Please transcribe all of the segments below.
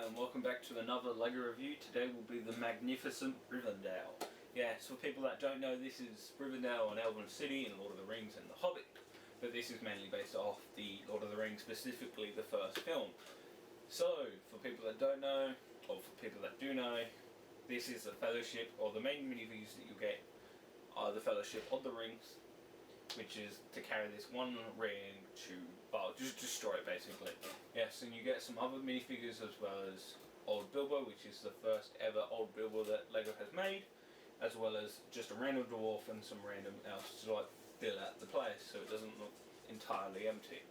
and welcome back to another LEGO review. Today will be the magnificent Rivendell. Yes, for people that don't know, this is Rivendell and Elven City and Lord of the Rings and The Hobbit. But this is mainly based off the Lord of the Rings, specifically the first film. So, for people that don't know, or for people that do know, this is the Fellowship, or the main minifigures that you get are the Fellowship of the Rings, which is to carry this one ring to, well, just destroy it basically. Yes, and you get some other minifigures as well as Old Bilbo, which is the first ever Old Bilbo that LEGO has made, as well as just a random dwarf and some random else to like fill out the place so it doesn't look entirely empty.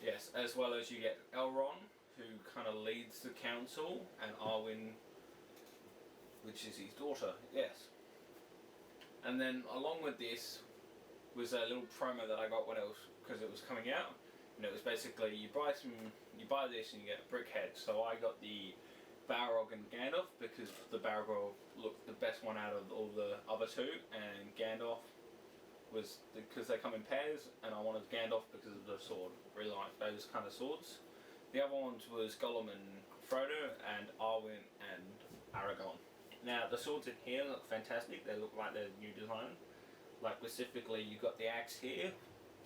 Yes, as well as you get Elrond, who kind of leads the council, and Arwen, which is his daughter, yes. And then along with this was a little promo that I got when because it was coming out, and it was basically you buy this and you get a brick head. So I got the Balrog and Gandalf because the Balrog looked the best one out of all the other two, and Gandalf was because they come in pairs, and I wanted Gandalf because of the sword. Really like those kind of swords. The other ones was Gollum and Frodo, and Arwen and Aragorn. Now the swords in here look fantastic. They look like they're new design. Like specifically, you got the axe here.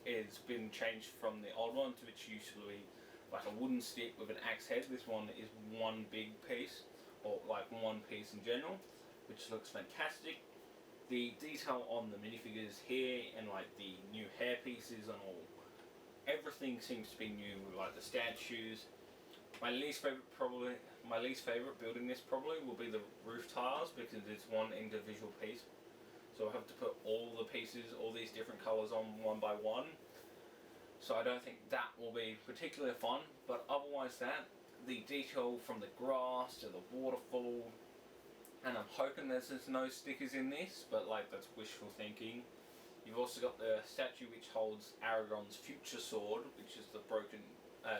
It's been changed from the old one, to which usually like a wooden stick with an axe head. This one is one big piece, or like one piece in general, which looks fantastic. The detail on the minifigures here and like the new hair pieces and all, everything seems to be new with like the statues. My least favorite building this probably will be the roof tiles because it's one individual piece. So I have to put all the pieces, all these different colours on one by one. So I don't think that will be particularly fun, but otherwise the detail from the grass to the waterfall, and I'm hoping there's no stickers in this, but like that's wishful thinking. You've also got the statue which holds Aragorn's future sword, which is the broken,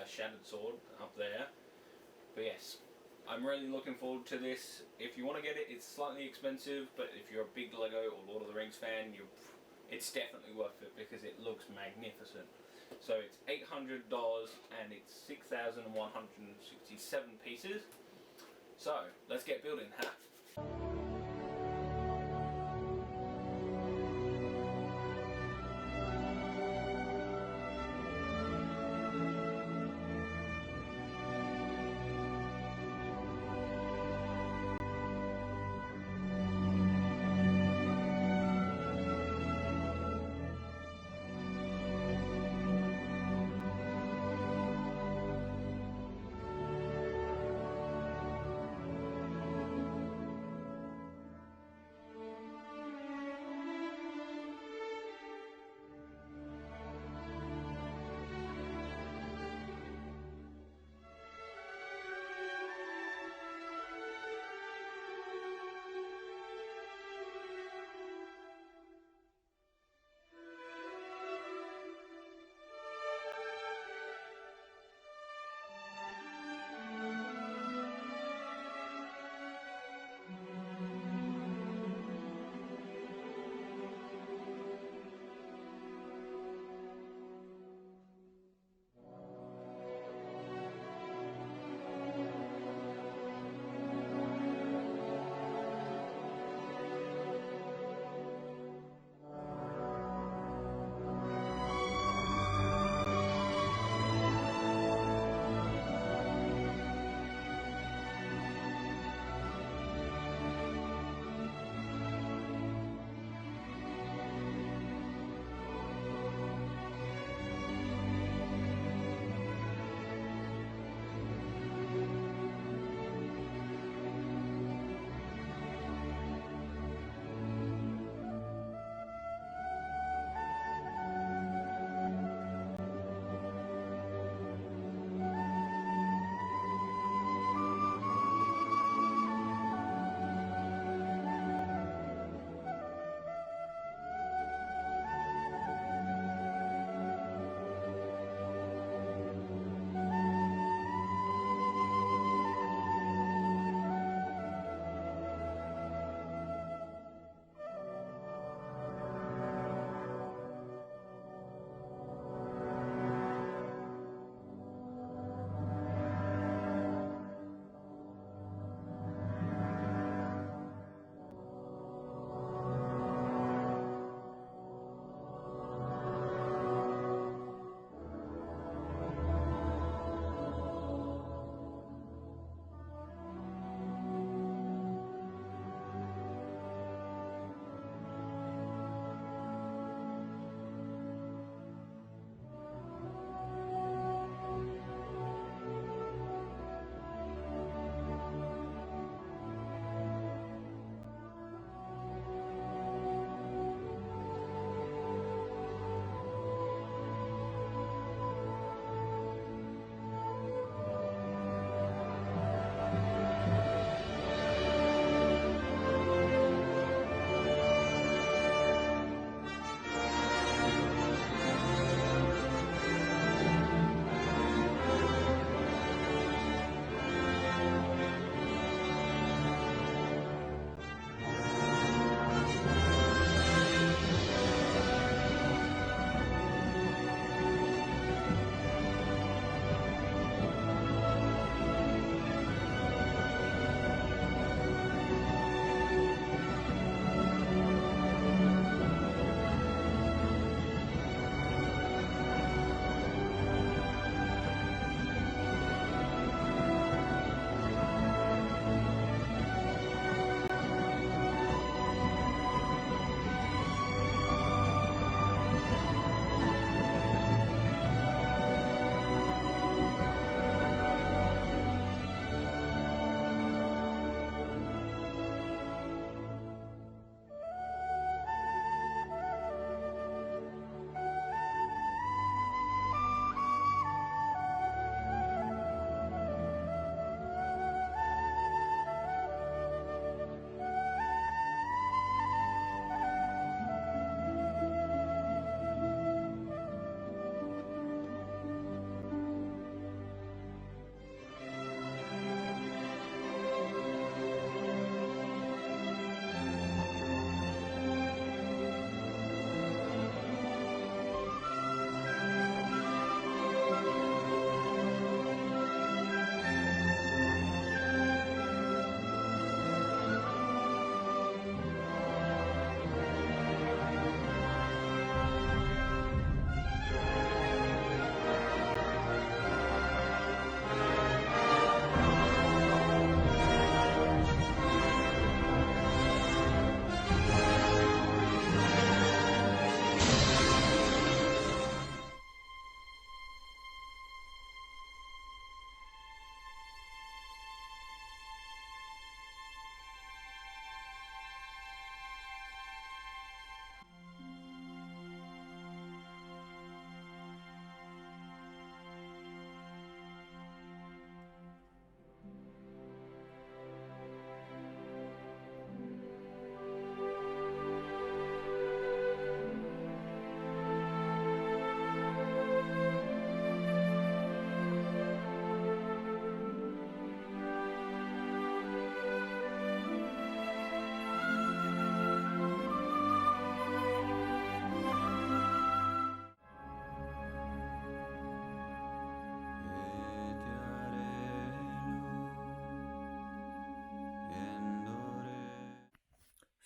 shattered sword up there. But yes, I'm really looking forward to this. If you want to get it, it's slightly expensive, but if you're a big LEGO or Lord of the Rings fan, it's definitely worth it because it looks magnificent. So it's $800 and it's 6,167 pieces. So let's get building, huh?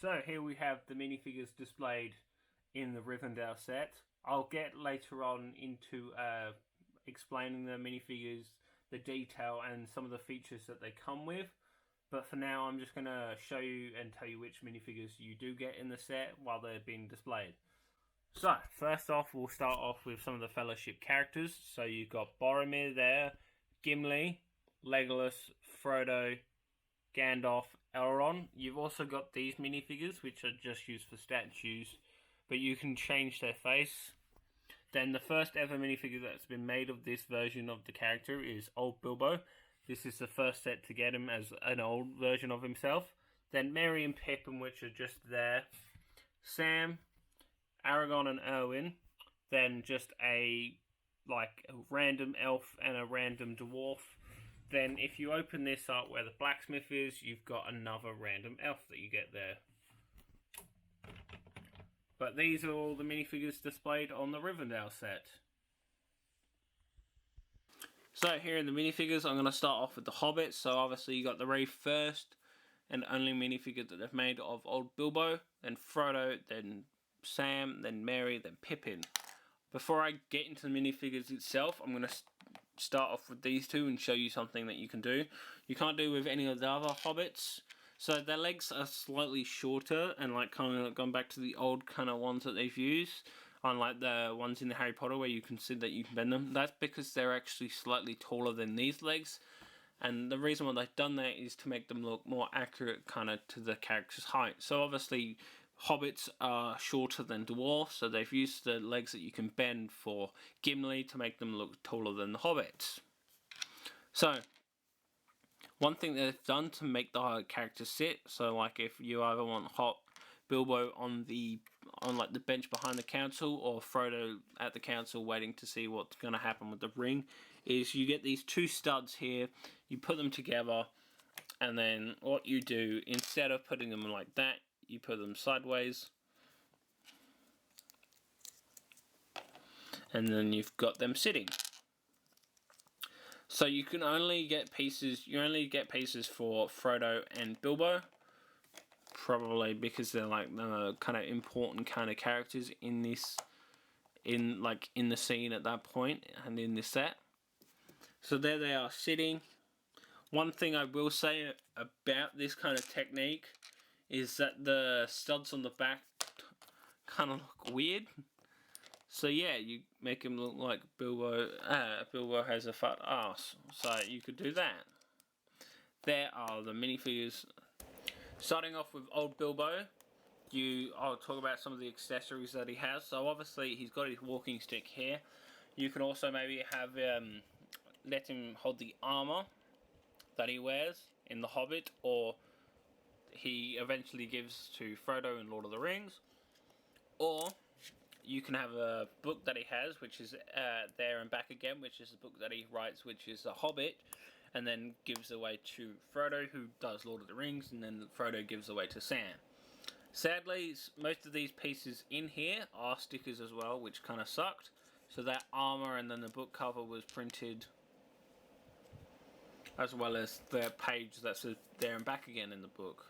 So here we have the minifigures displayed in the Rivendell set. I'll get later on into explaining the minifigures, the detail, and some of the features that they come with. But for now, I'm just going to show you and tell you which minifigures you do get in the set while they're being displayed. So, first off, we'll start off with some of the Fellowship characters. So you've got Boromir there, Gimli, Legolas, Frodo, Gandalf, Elrond. You've also got these minifigures, which are just used for statues, but you can change their face. Then the first ever minifigure that's been made of this version of the character is Old Bilbo. This is the first set to get him as an old version of himself. Then Merry and Pippin, which are just there. Sam, Aragorn and Erwin. Then just a random elf and a random dwarf. Then if you open this up where the blacksmith is, you've got another random elf that you get there. But these are all the minifigures displayed on the Rivendell set. So here in the minifigures, I'm going to start off with the Hobbits. So obviously you got the very first and only minifigure that they've made of Old Bilbo, then Frodo, then Sam, then Merry, then Pippin. Before I get into the minifigures itself, I'm going to start off with these two and show you something that you can do. You can't do with any of the other Hobbits. So their legs are slightly shorter and kind of gone back to the old kind of ones that they've used. Unlike the ones in the Harry Potter where you can see that you can bend them. That's because they're actually slightly taller than these legs. And the reason why they've done that is to make them look more accurate kind of to the character's height. So obviously Hobbits are shorter than dwarfs, so they've used the legs that you can bend for Gimli to make them look taller than the Hobbits. So one thing they've done to make the character sit, so if you either want Bilbo on the bench behind the council or Frodo at the council waiting to see what's going to happen with the ring, is you get these two studs here, you put them together, and then what you do, instead of putting them like that, you put them sideways, and then you've got them sitting. So you can only get pieces, for Frodo and Bilbo, probably because they're the kind of important kind of characters in this, in the scene at that point and in this set. So there they are sitting. One thing I will say about this kind of technique is that the studs on the back kind of look weird. So yeah, you make him look like Bilbo has a fat ass. So you could do that. There are the minifigures. Starting off with Old Bilbo, I'll talk about some of the accessories that he has. So obviously he's got his walking stick here. You can also maybe have let him hold the armor that he wears in The Hobbit, or he eventually gives to Frodo in Lord of the Rings. Or you can have a book that he has, which is there and back again, which is the book that he writes, which is The Hobbit, and then gives away to Frodo, who does Lord of the Rings, and then Frodo gives away to Sam. Sadly, most of these pieces in here are stickers as well, which kind of sucked. So that armor and then the book cover was printed, as well as the page that says there and back again in the book,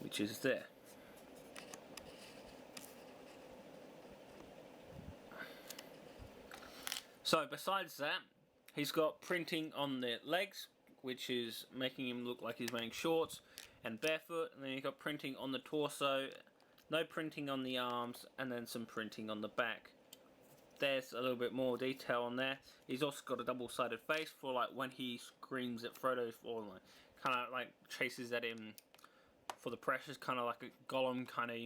which is there. So besides that, he's got printing on the legs, which is making him look like he's wearing shorts and barefoot, and then you've got printing on the torso, no printing on the arms, and then some printing on the back. There's a little bit more detail on there. He's also got a double-sided face for when he screams at Frodo, or kind of chases at him for the precious, kind of like a Gollum kind of,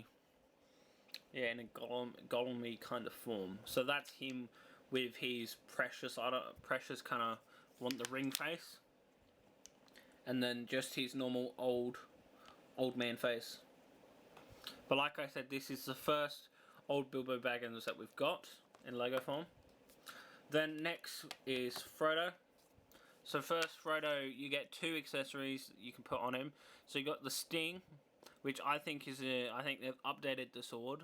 yeah, in a Gollum-y kind of form. So that's him with his precious kind of want the ring face, and then just his normal old man face. But like I said, this is the first Old Bilbo Baggins that we've got in Lego form. Then next is Frodo. So first, Frodo, you get two accessories you can put on him. So you got the Sting, which I think I think they've updated the sword.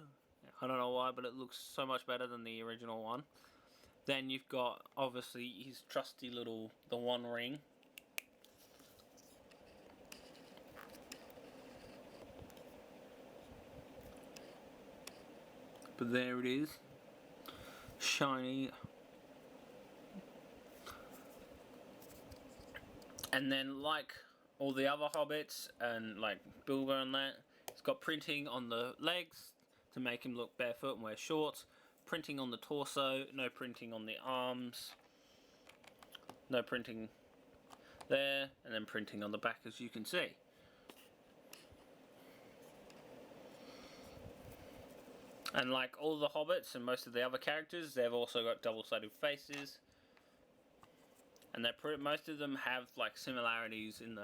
I don't know why, but it looks so much better than the original one. Then you've got, obviously, his trusty the One Ring. but there it is, shiny. And then, like all the other hobbits and like Bilbo and that, it's got printing on the legs to make him look barefoot and wear shorts, printing on the torso, no printing on the arms, no printing there, and then printing on the back, as you can see. And like all the hobbits and most of the other characters, they've also got double-sided faces, and most of them have like similarities in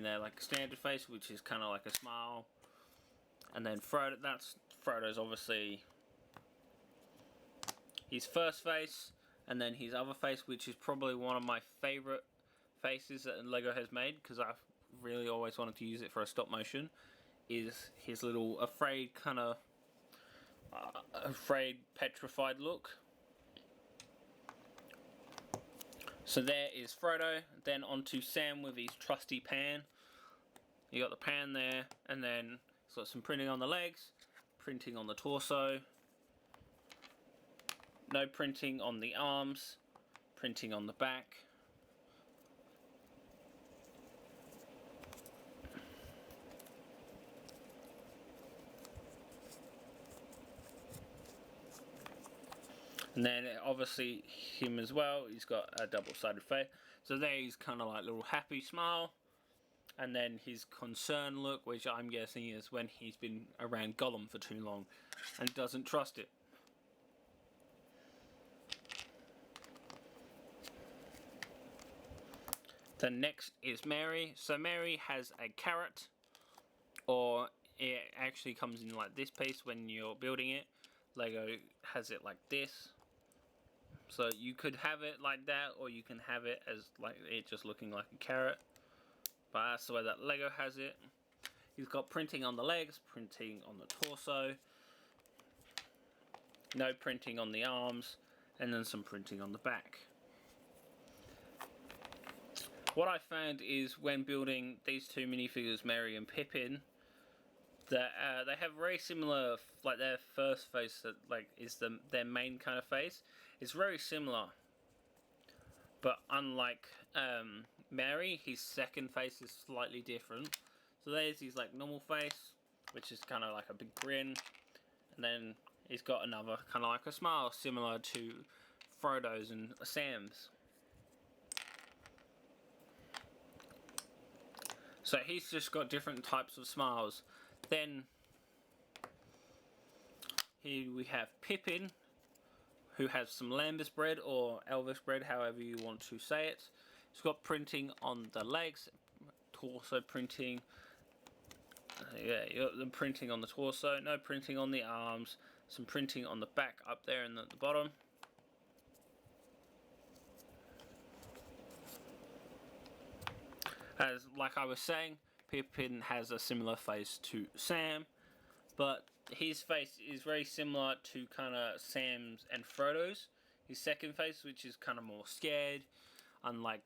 their like standard face, which is kind of like a smile. And then Frodo's obviously his first face, and then his other face, which is probably one of my favourite faces that Lego has made, because I've really always wanted to use it for a stop motion, is his little afraid petrified look. So there is Frodo. Then onto Sam with his trusty pan. You got the pan there, and then it's got some printing on the legs, printing on the torso, no printing on the arms, printing on the back. And then obviously him as well, he's got a double-sided face. So there he's kind of like a little happy smile. And then his concerned look, which I'm guessing is when he's been around Gollum for too long and doesn't trust it. Then next is Mary. So Mary has a carrot, or it actually comes in like this piece when you're building it. Lego has it like this. So you could have it like that, or you can have it as like it just looking like a carrot. But that's the way that Lego has it. He's got printing on the legs, printing on the torso, no printing on the arms, and then some printing on the back. What I found is when building these two minifigures, Merry and Pippin, that they have very similar, like their first face that like is their main kind of face. It's very similar, but unlike Mary, his second face is slightly different. So there's his like normal face, which is kind of like a big grin, and then he's got another kind of like a smile similar to Frodo's and Sam's. So he's just got different types of smiles. Then here we have Pippin, who has some Lambus bread or Elvis bread, however you want to say it. It's got printing on the legs, torso printing. Yeah, you got the printing on the torso, no printing on the arms, some printing on the back up there and at the bottom. As like I was saying, Pippin has a similar face to Sam, but his face is very similar to kind of Sam's and Frodo's. His second face, which is kind of more scared, unlike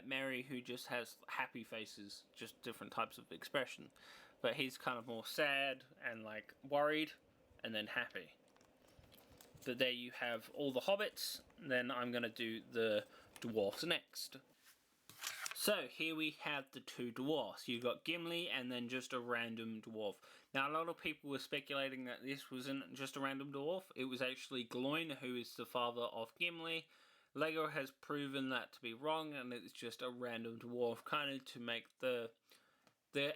Mary, who just has happy faces, just different types of expression. But he's kind of more sad and like worried, and then happy. But there you have all the hobbits. Then I'm going to do the dwarfs next. So here we have the two dwarfs. You've got Gimli and then just a random dwarf. Now a lot of people were speculating that this wasn't just a random dwarf. It was actually Gloin, who is the father of Gimli. Lego has proven that to be wrong, and it's just a random dwarf, kind of to make the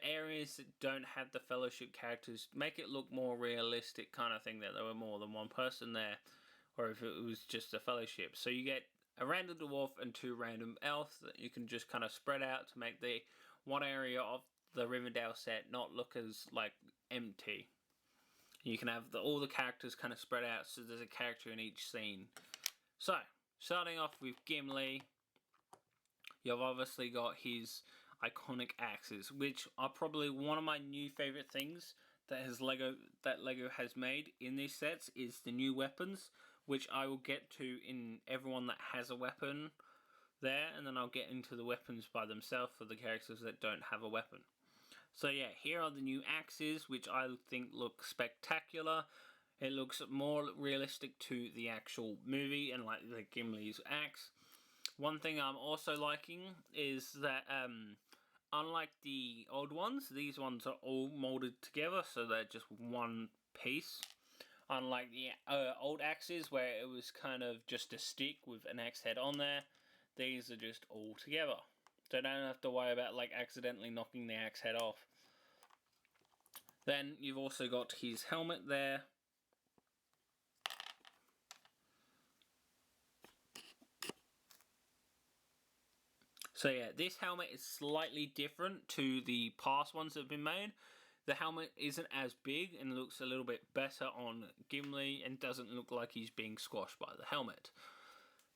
areas that don't have the Fellowship characters, make it look more realistic kind of thing, that there were more than one person there, or if it was just a Fellowship. So you get a random dwarf and two random elves that you can just kind of spread out to make the one area of the Rivendell set not look as like empty. You can have all the characters kind of spread out, so there's a character in each scene. So starting off with Gimli, you've obviously got his iconic axes, which are probably one of my new favorite things that Lego has made in these sets, is the new weapons, which I will get to in everyone that has a weapon there, and then I'll get into the weapons by themselves for the characters that don't have a weapon. So yeah, here are the new axes, which I think look spectacular. It looks more realistic to the actual movie and like the Gimli's axe. One thing I'm also liking is that unlike the old ones, these ones are all molded together, so they're just one piece. Unlike the old axes, where it was kind of just a stick with an axe head on there, these are just all together. So don't have to worry about like accidentally knocking the axe head off. Then you've also got his helmet there. So yeah, this helmet is slightly different to the past ones that have been made. The helmet isn't as big and looks a little bit better on Gimli and doesn't look like he's being squashed by the helmet.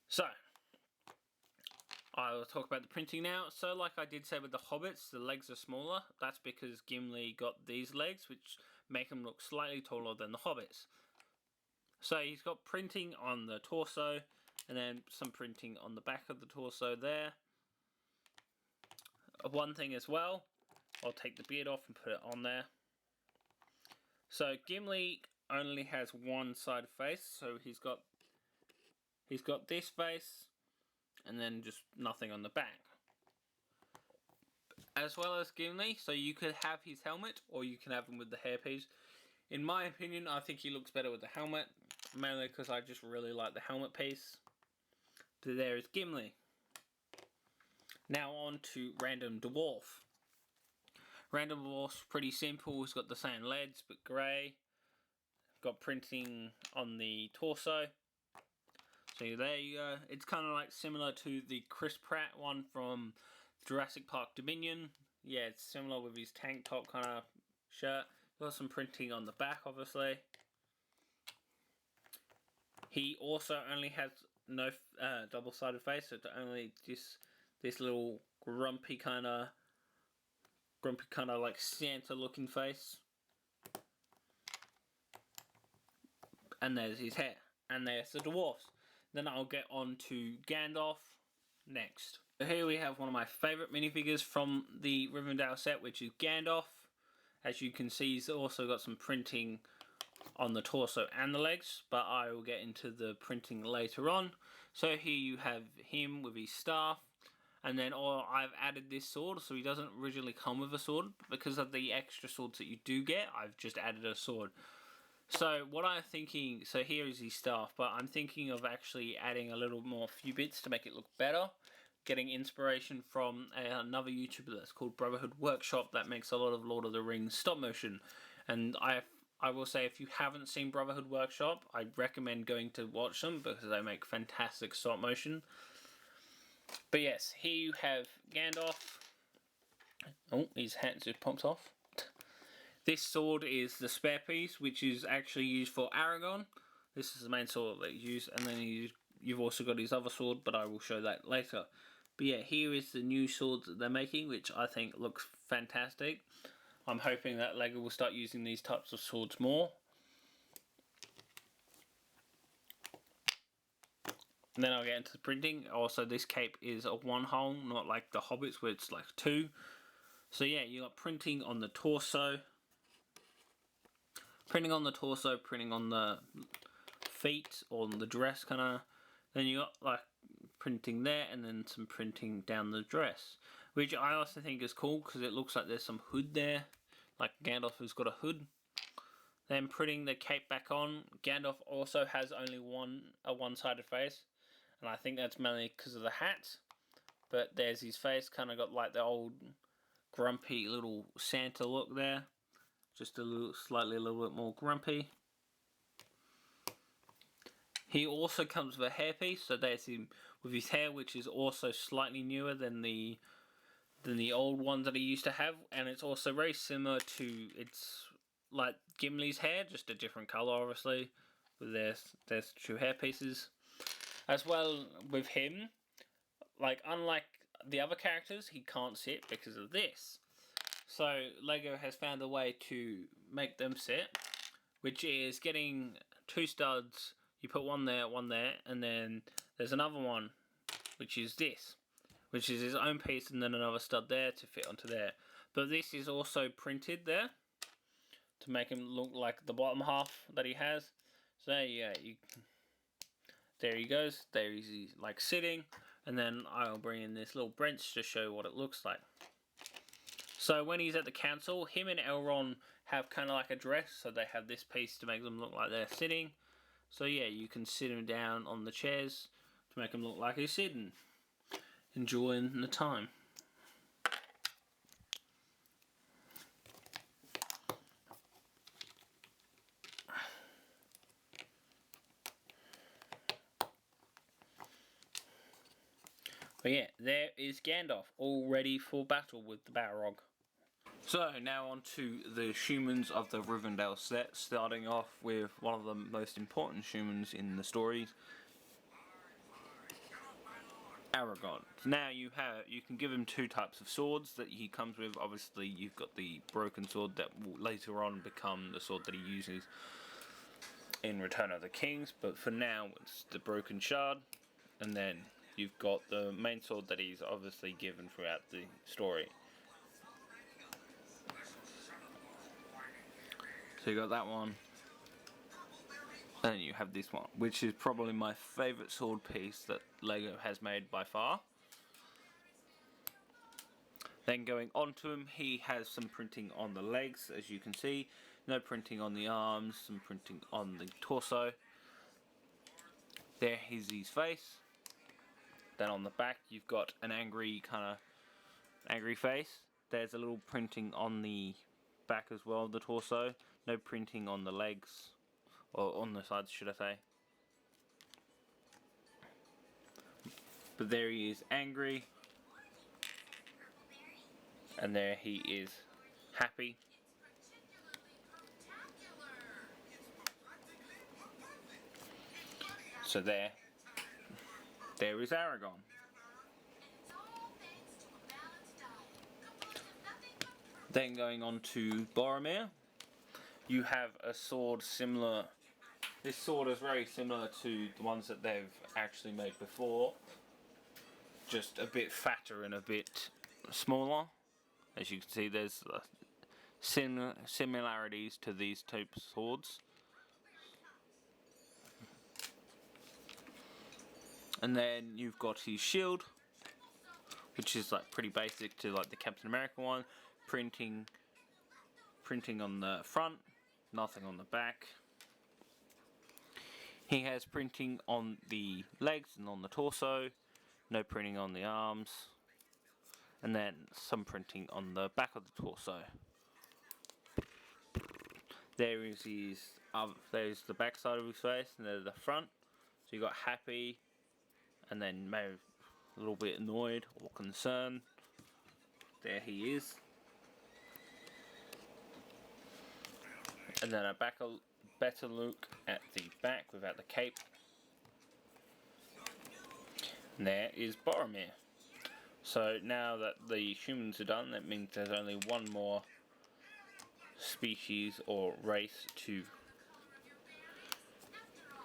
So, I'll talk about the printing now. So like I did say with the hobbits, the legs are smaller. That's because Gimli got these legs, which make him look slightly taller than the hobbits. So he's got printing on the torso, and then some printing on the back of the torso there. One thing as well, I'll take the beard off and put it on there. So Gimli only has one side face, so he's got this face, and then just nothing on the back. As well as Gimli, so you could have his helmet, or you can have him with the hairpiece. In my opinion, I think he looks better with the helmet, mainly because I just really like the helmet piece. So there is Gimli. Now on to Random Dwarf. Random Dwarf's pretty simple, he's got the same legs, but grey. Got printing on the torso. So there you go. It's kind of like similar to the Chris Pratt one from Jurassic Park Dominion. Yeah, it's similar with his tank top kind of shirt. Got some printing on the back, obviously. He also only has no double-sided face, so it's only just this little grumpy kind of like Santa-looking face. And there's his hair. And there's the dwarfs. Then I'll get on to Gandalf next. So here we have one of my favourite minifigures from the Rivendell set, which is Gandalf. As you can see, he's also got some printing on the torso and the legs, but I will get into the printing later on. So here you have him with his staff, and then I've added this sword, so he doesn't originally come with a sword. Because of the extra swords that you do get, I've just added a sword. So what I'm thinking, so here is his staff, but I'm thinking of actually adding a little more few bits to make it look better. Getting inspiration from another YouTuber that's called Brotherhood Workshop that makes a lot of Lord of the Rings stop motion. And I will say, if you haven't seen Brotherhood Workshop, I recommend going to watch them because they make fantastic stop motion. But yes, here you have Gandalf. Oh, his hat just popped off. This sword is the spare piece, which is actually used for Aragorn. This is the main sword that you use, and then you've also got his other sword, but I will show that later. But yeah, here is the new sword that they're making, which I think looks fantastic. I'm hoping that LEGO will start using these types of swords more. And then I'll get into the printing. Also, this cape is a one hole, not like the Hobbits where it's like two. So yeah, you got printing on the torso. Printing on the torso, printing on the feet, or on the dress kind of. Then you got like printing there, and then some printing down the dress. Which I also think is cool, because it looks like there's some hood there. Like Gandalf has got a hood. Then putting the cape back on. Gandalf also has only a one-sided face. And I think that's mainly because of the hat. But there's his face, kind of got like the old grumpy little Santa look there. Just slightly a little bit more grumpy. He also comes with a hairpiece, so there's him with his hair, which is also slightly newer than the old one that he used to have, and it's also very similar to, it's like Gimli's hair, just a different colour obviously. But there's two hair pieces. As well with him, like unlike the other characters, he can't sit because of this. So LEGO has found a way to make them sit, which is getting two studs. You put one there, and then there's another one, which is this, which is his own piece, and then another stud there to fit onto there. But this is also printed there to make him look like the bottom half that he has. So yeah, there he goes. There he's like sitting, and then I'll bring in this little bench to show what it looks like. So when he's at the council, him and Elrond have kind of like a dress, so they have this piece to make them look like they're sitting. So yeah, you can sit him down on the chairs to make him look like he's sitting, enjoying the time. But yeah, there is Gandalf, all ready for battle with the Balrog. So now on to the humans of the Rivendell set, starting off with one of the most important humans in the story, Aragorn. Now you can give him two types of swords that he comes with. Obviously you've got the broken sword that will later on become the sword that he uses in Return of the Kings, but for now it's the broken shard, and then you've got the main sword that he's obviously given throughout the story. So you got that one, and then you have this one, which is probably my favourite sword piece that LEGO has made by far. Then going on to him, he has some printing on the legs, as you can see. No printing on the arms, some printing on the torso. There is his face. Then on the back you've got an angry face. There's a little printing on the back as well, the torso. No printing on the legs, or on the sides should I say. But there he is, angry. And there he is, happy. So there is Aragorn. Then going on to Boromir, you have a sword similar. This sword is very similar to the ones that they've actually made before, just a bit fatter and a bit smaller. As you can see, there's similarities to these types of swords. And then you've got his shield, which is like pretty basic to like the Captain America one. Printing on the front, nothing on the back. He has printing on the legs and on the torso, no printing on the arms, and then some printing on the back of the torso. There is his, there's the back side of his face, and there's the front. So you got happy, and then maybe a little bit annoyed or concerned. There he is. And then a better look at the back without the cape. And there is Boromir. So now that the humans are done, that means there's only one more species or race to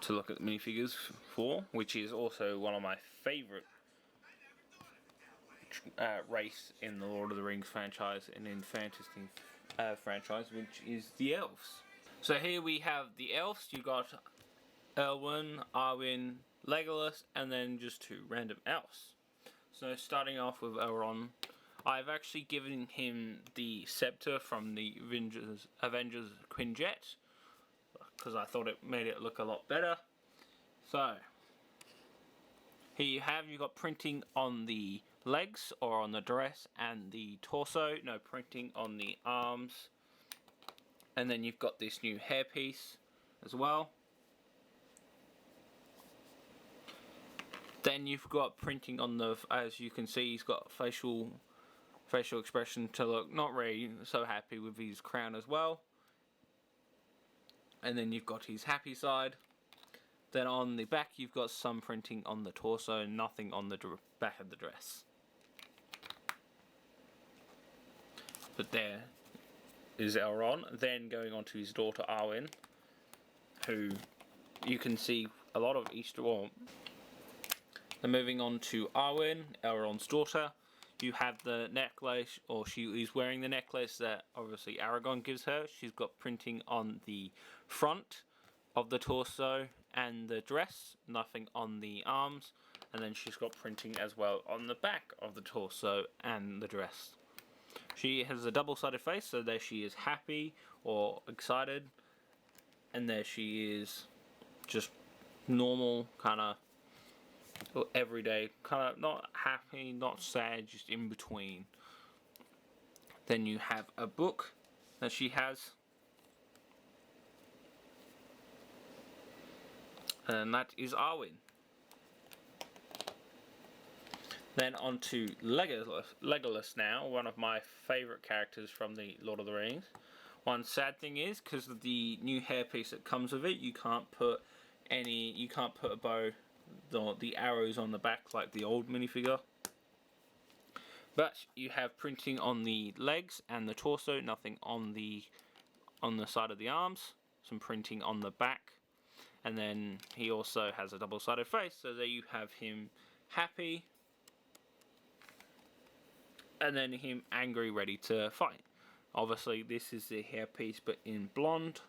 look at the minifigures for, which is also one of my favourite race in the Lord of the Rings franchise and in fantasy franchise, which is the elves. So here we have the elves. You got Elwyn, Arwen, Legolas, and then just two random elves. So starting off with Elrond, I've actually given him the scepter from the Avengers Quinjet, because I thought it made it look a lot better. So here you've got printing on the legs or on the dress and the torso, no printing on the arms. And then you've got this new hairpiece as well. Then you've got printing on the, as you can see, he's got facial expression to look not really so happy with his crown as well. And then you've got his happy side. Then on the back you've got some printing on the torso, nothing on the back of the dress. But there is Elrond. Then going on to his daughter Arwen, who you can see a lot of Easter. Well, then moving on to Arwen, Elrond's daughter, you have the necklace, or she is wearing the necklace that obviously Aragon gives her. She's got printing on the front of the torso and the dress, nothing on the arms, and then she's got printing as well on the back of the torso and the dress. She has a double-sided face, so there she is happy or excited, and there she is just normal, kind of everyday, kind of not happy, not sad, just in between. Then you have a book that she has, and that is Arwen. Then on to Legolas now, one of my favourite characters from the Lord of the Rings. One sad thing is, because of the new hairpiece that comes with it, you can't put a bow, the arrows on the back like the old minifigure. But you have printing on the legs and the torso, nothing on the side of the arms, some printing on the back, and then he also has a double-sided face, so there you have him happy, and then him angry, ready to fight. Obviously this is the hairpiece but in blonde.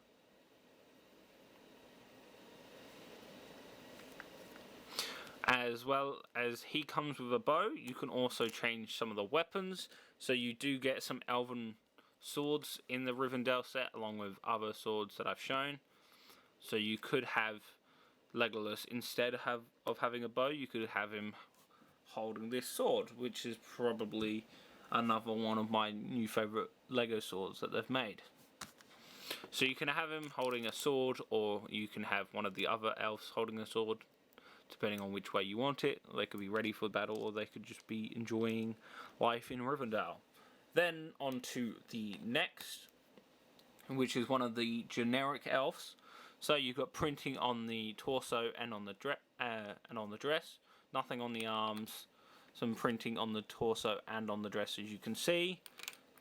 As well as he comes with a bow, you can also change some of the weapons. So you do get some elven swords in the Rivendell set, along with other swords that I've shown. So you could have Legolas, instead of having a bow, you could have him holding this sword, which is probably another one of my new favourite Lego swords that they've made. So you can have him holding a sword, or you can have one of the other elves holding a sword, depending on which way you want it. They could be ready for battle, or they could just be enjoying life in Rivendell. Then on to the next, which is one of the generic elves. So you've got printing on the torso and on the dress, nothing on the arms. Some printing on the torso and on the dress, as you can see.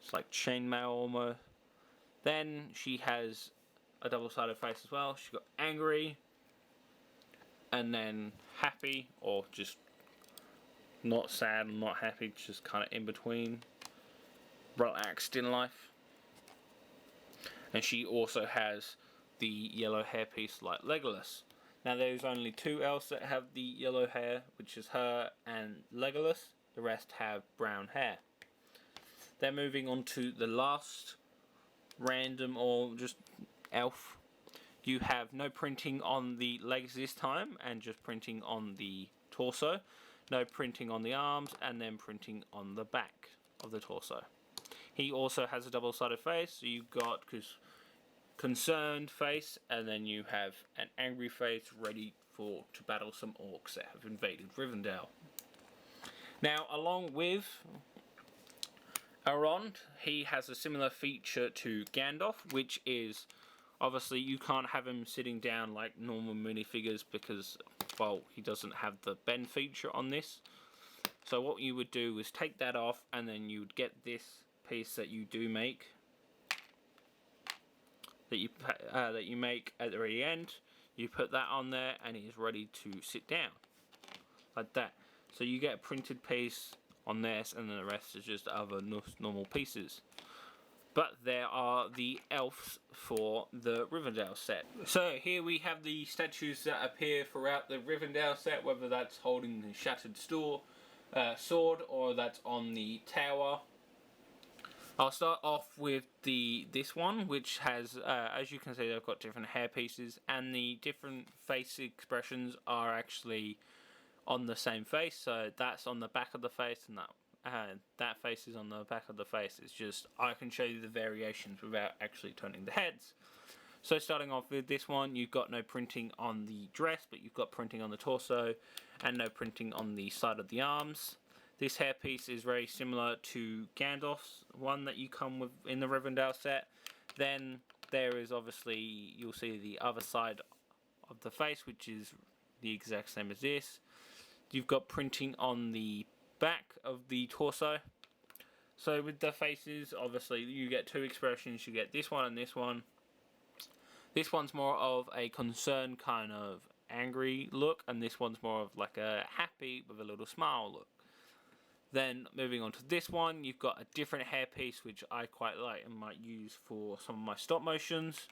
It's like chainmail almost. Then she has a double-sided face as well. She's got angry, and then happy, or just not sad and not happy, just kind of in between, relaxed in life. And she also has the yellow hairpiece like Legolas. Now there's only two elves that have the yellow hair, which is her and Legolas. The rest have brown hair. Then moving on to the last random or just elf. You have no printing on the legs this time, and just printing on the torso. No printing on the arms, and then printing on the back of the torso. He also has a double-sided face, so you've got concerned face, and then you have an angry face ready to battle some orcs that have invaded Rivendell. Now, along with Elrond, he has a similar feature to Gandalf, which is, obviously you can't have him sitting down like normal minifigures because, well, he doesn't have the bend feature on this. So what you would do is take that off, and then you would get this piece that you do make, that you make at the very end. You put that on there, and he's ready to sit down, like that. So you get a printed piece on this, and then the rest is just other normal pieces. But there are the elves for the Rivendell set. So here we have the statues that appear throughout the Rivendell set, whether that's holding the shattered sword or that's on the tower. I'll start off with this one, which has, as you can see, they've got different hair pieces, and the different face expressions are actually on the same face. So that's on the back of the face, and that face is on the back of the face. It's just, I can show you the variations without actually turning the heads. So starting off with this one, you've got no printing on the dress, but you've got printing on the torso, and no printing on the side of the arms. This hairpiece is very similar to Gandalf's one that you come with in the Rivendell set. Then there is, obviously, you'll see the other side of the face, which is the exact same as this. You've got printing on the back of the torso. So with the faces, obviously you get two expressions. You get this one and this one. This one's more of a concerned kind of angry look, and this one's more of like a happy with a little smile look. Then moving on to this one, you've got a different hairpiece which I quite like and might use for some of my stop motions.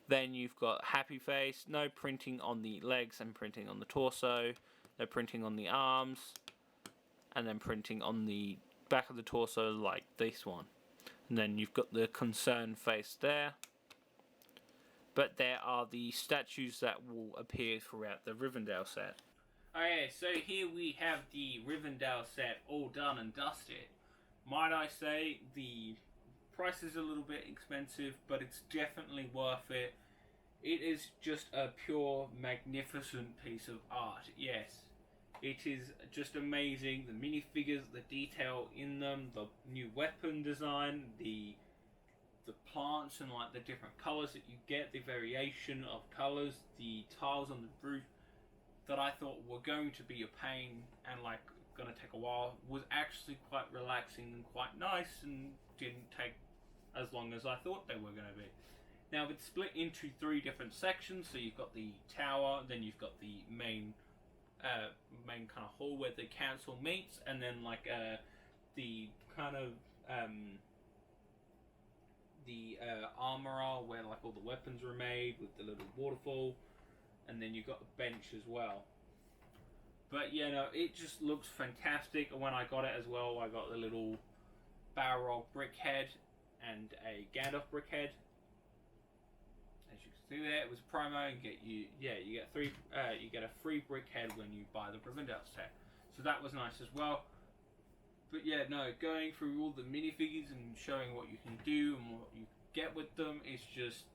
Then you've got happy face, no printing on the legs and printing on the torso, no printing on the arms, and then printing on the back of the torso like this one. And then you've got the concerned face there. But there are the statues that will appear throughout the Rivendell set. Okay, so here we have the Rivendell set all done and dusted. Might I say, the price is a little bit expensive, but it's definitely worth it. It is just a pure, magnificent piece of art, yes. It is just amazing, the minifigures, the detail in them, the new weapon design, the plants and like the different colours that you get, the variation of colours, the tiles on the roof that I thought were going to be a pain and like gonna take a while was actually quite relaxing and quite nice and didn't take as long as I thought they were going to be. Now it's split into 3 different sections, so you've got the tower, then you've got the main kind of hall where the council meets, and then like the kind of the armorer where like all the weapons were made with the little waterfall, and then you've got a bench as well. But yeah, no, it just looks fantastic. And when I got it as well, I got the little Balrog brick head and a Gandalf brick head. As you can see there, it was a promo. You get a free brick head when you buy the Rivendell set. So that was nice as well. But yeah, no, going through all the minifigures and showing what you can do and what you get with them is just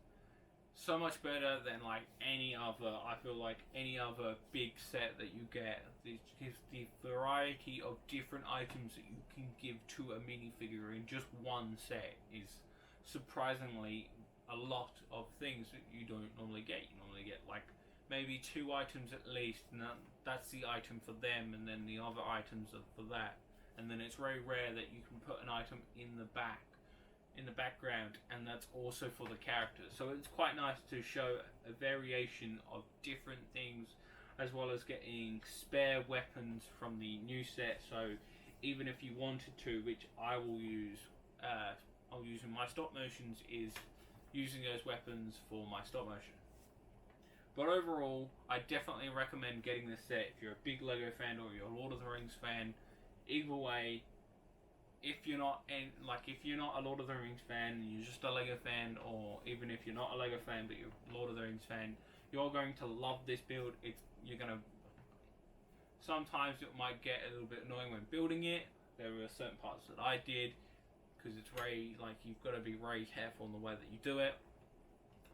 so much better than like any other, I feel like any other big set that you get. It gives the variety of different items that you can give to a minifigure in just one set is surprisingly a lot of things that you don't normally get. You normally get like maybe 2 items at least, and that's the item for them, and then the other items are for that. And then it's very rare that you can put an item in the background, and that's also for the characters. So it's quite nice to show a variation of different things, as well as getting spare weapons from the new set. So even if you wanted to, which I will use, I'll use in my stop motions, is using those weapons for my stop motion. But overall, I definitely recommend getting this set if you're a big Lego fan or you're a Lord of the Rings fan. Either way, if you're not a Lord of the Rings fan, you're just a Lego fan, or even if you're not a Lego fan but you're a Lord of the Rings fan, you're going to love this build. Sometimes it might get a little bit annoying when building it. There were certain parts that I did, because it's very, like, you've got to be very careful in the way that you do it.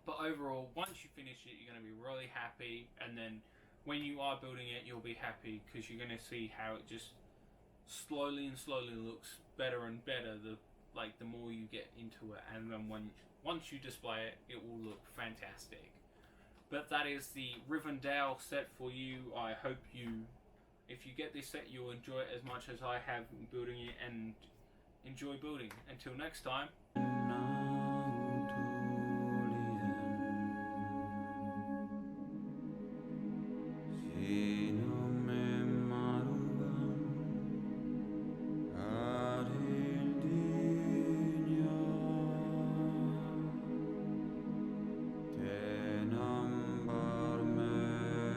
But overall, once you finish it, you're going to be really happy, and then when you are building it, you'll be happy because you're going to see how it just slowly looks better and better the more you get into it, and then once you display it, it will look fantastic. But that is the Rivendell set for you. I hope if you get this set, you'll enjoy it as much as I have building it and enjoy building. Until next time.